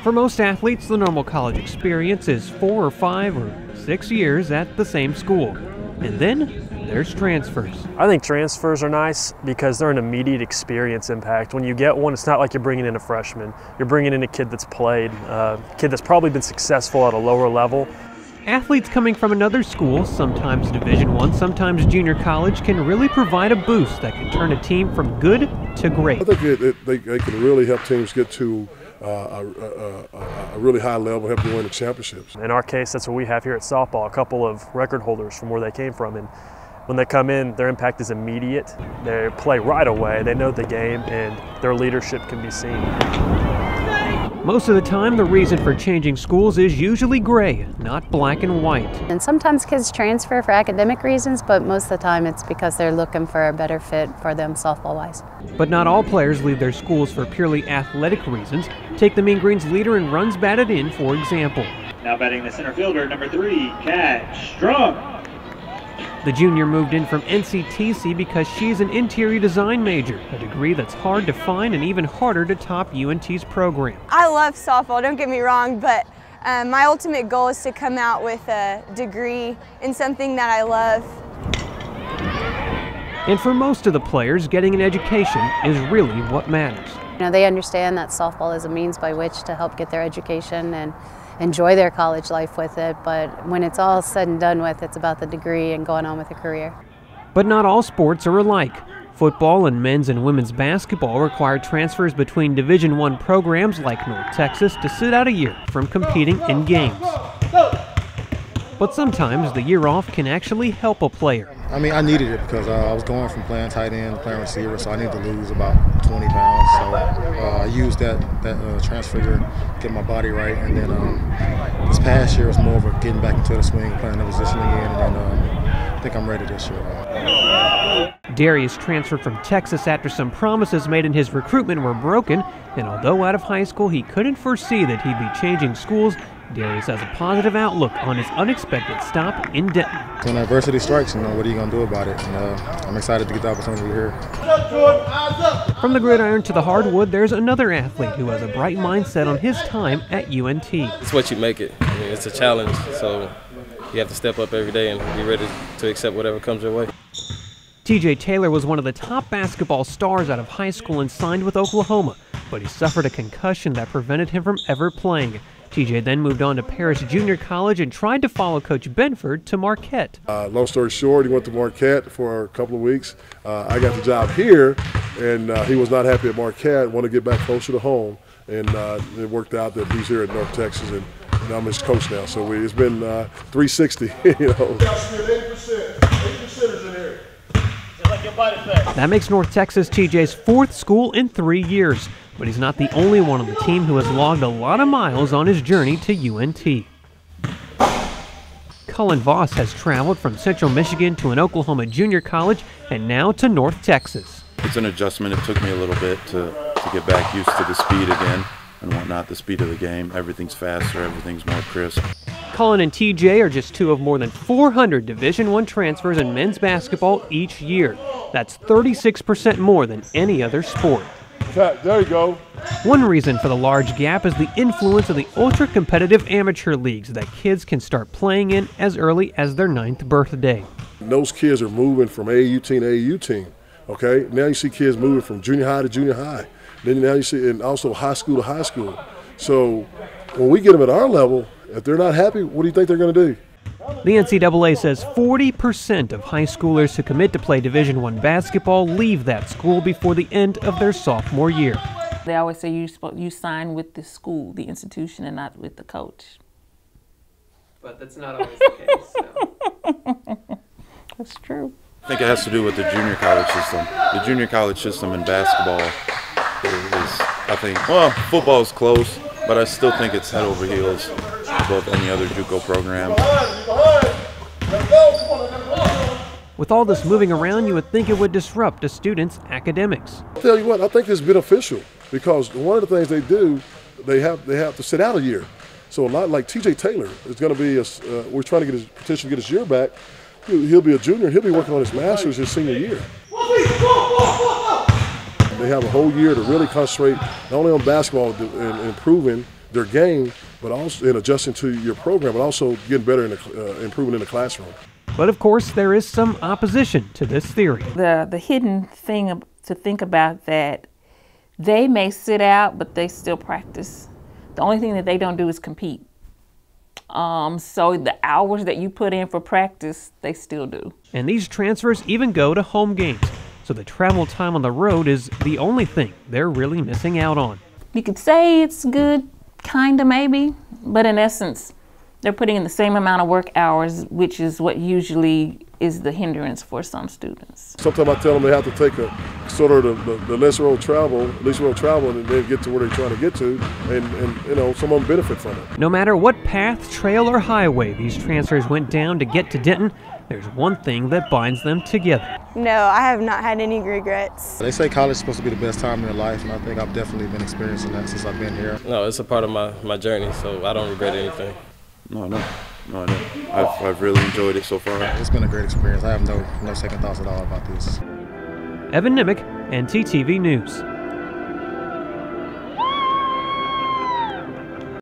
For most athletes, the normal college experience is 4 or 5 or 6 years at the same school. And then there's transfers. I think transfers are nice because they're an immediate experience impact. When you get one, it's not like you're bringing in a freshman. You're bringing in a kid that's played, a kid that's probably been successful at a lower level. Athletes coming from another school, sometimes Division I, sometimes junior college, can really provide a boost that can turn a team from good to great. I think they can really help teams get to a really high level, help them win the championships. In our case, that's what we have here at softball, a couple of record holders from where they came from. And when they come in, their impact is immediate. They play right away, they know the game, and their leadership can be seen. Most of the time, the reason for changing schools is usually gray, not black and white. And sometimes kids transfer for academic reasons, but most of the time it's because they're looking for a better fit for them softball-wise. But not all players leave their schools for purely athletic reasons. Take the Mean Green's leader in runs batted in, for example. Now batting the center fielder, number 3, Kat Strunk. The junior moved in from NCTC because she's an interior design major, a degree that's hard to find and even harder to top UNT's program. I love softball, don't get me wrong, but my ultimate goal is to come out with a degree in something that I love. And for most of the players, getting an education is really what matters. You know, they understand that softball is a means by which to help get their education and enjoy their college life with it, but when it's all said and done with, it's about the degree and going on with a career. But not all sports are alike. Football and men's and women's basketball require transfers between Division I programs like North Texas to sit out a year from competing in games. But sometimes the year off can actually help a player. I mean, I needed it because I was going from playing tight end to playing receiver, so I needed to lose about 20 pounds. So I used that transfer year to get my body right. And then this past year was more of a getting back into the swing, playing the position again. And then I think I'm ready this year. Darius transferred from Texas after some promises made in his recruitment were broken. And although out of high school he couldn't foresee that he'd be changing schools, Darius has a positive outlook on his unexpected stop in Denton. When adversity strikes, what are you going to do about it? I'm excited to get the opportunity here. From the gridiron to the hardwood, there's another athlete who has a bright mindset on his time at UNT. It's what you make it. I mean, it's a challenge, so you have to step up every day and be ready to accept whatever comes your way. TJ Taylor was one of the top basketball stars out of high school and signed with Oklahoma, but he suffered a concussion that prevented him from ever playing. TJ then moved on to Paris Junior College and tried to follow Coach Benford to Marquette. Long story short, he went to Marquette for a couple of weeks. I got the job here, and he was not happy at Marquette, wanted to get back closer to home, and it worked out that he's here at North Texas, and I'm his coach now. So it's been 360, you know. That makes North Texas TJ's 4th school in 3 years. But he's not the only one on the team who has logged a lot of miles on his journey to UNT. Cullen Voss has traveled from Central Michigan to an Oklahoma junior college and now to North Texas. It's an adjustment. It took me a little bit to get back used to the speed again and whatnot, the speed of the game. Everything's faster, everything's more crisp. Cullen and TJ are just 2 of more than 400 Division I transfers in men's basketball each year. That's 36% more than any other sport. There you go. One reason for the large gap is the influence of the ultra-competitive amateur leagues that kids can start playing in as early as their 9th birthday. Those kids are moving from AAU team to AAU team, okay? Now you see kids moving from junior high to junior high. Then now you see, and also high school to high school. So when we get them at our level, if they're not happy, what do you think they're going to do? The NCAA says 40% of high schoolers who commit to play Division I basketball leave that school before the end of their sophomore year. They always say you sign with the school, the institution, and not with the coach. But that's not always the case. So. That's true. I think it has to do with the junior college system. The junior college system in basketball is, I think, well, football is close, but I still think it's head over heels above any other JUCO program. With all this moving around, you would think it would disrupt a student's academics. I'll tell you what, I think it's beneficial because one of the things they do, they have to sit out a year. So a lot like TJ Taylor is going to be, we're trying to get his petition to get his year back. He'll be a junior and he'll be working on his master's his senior year. They have a whole year to really concentrate not only on basketball and improving their game, but also in adjusting to your program, but also getting better in improving in the classroom. But of course, there is some opposition to this theory. The hidden thing to think about that they may sit out, but they still practice. The only thing that they don't do is compete. So the hours that you put in for practice, they still do. And these transfers even go to home games. So the travel time on the road is the only thing they're really missing out on. You could say it's good, kinda maybe, but in essence, they're putting in the same amount of work hours, which is what usually is the hindrance for some students. Sometimes I tell them they have to take a sort of the least road travel, and then get to where they're trying to get to, and you know, some of them benefit from it. No matter what path, trail, or highway these transfers went down to get to Denton, there's one thing that binds them together. No, I have not had any regrets. They say college is supposed to be the best time in your life, and I think I've definitely been experiencing that since I've been here. No, it's a part of my journey, so I don't regret anything. No, I don't. I've really enjoyed it so far. It's been a great experience. I have no second thoughts at all about this. Evan Nimick, NTTV News.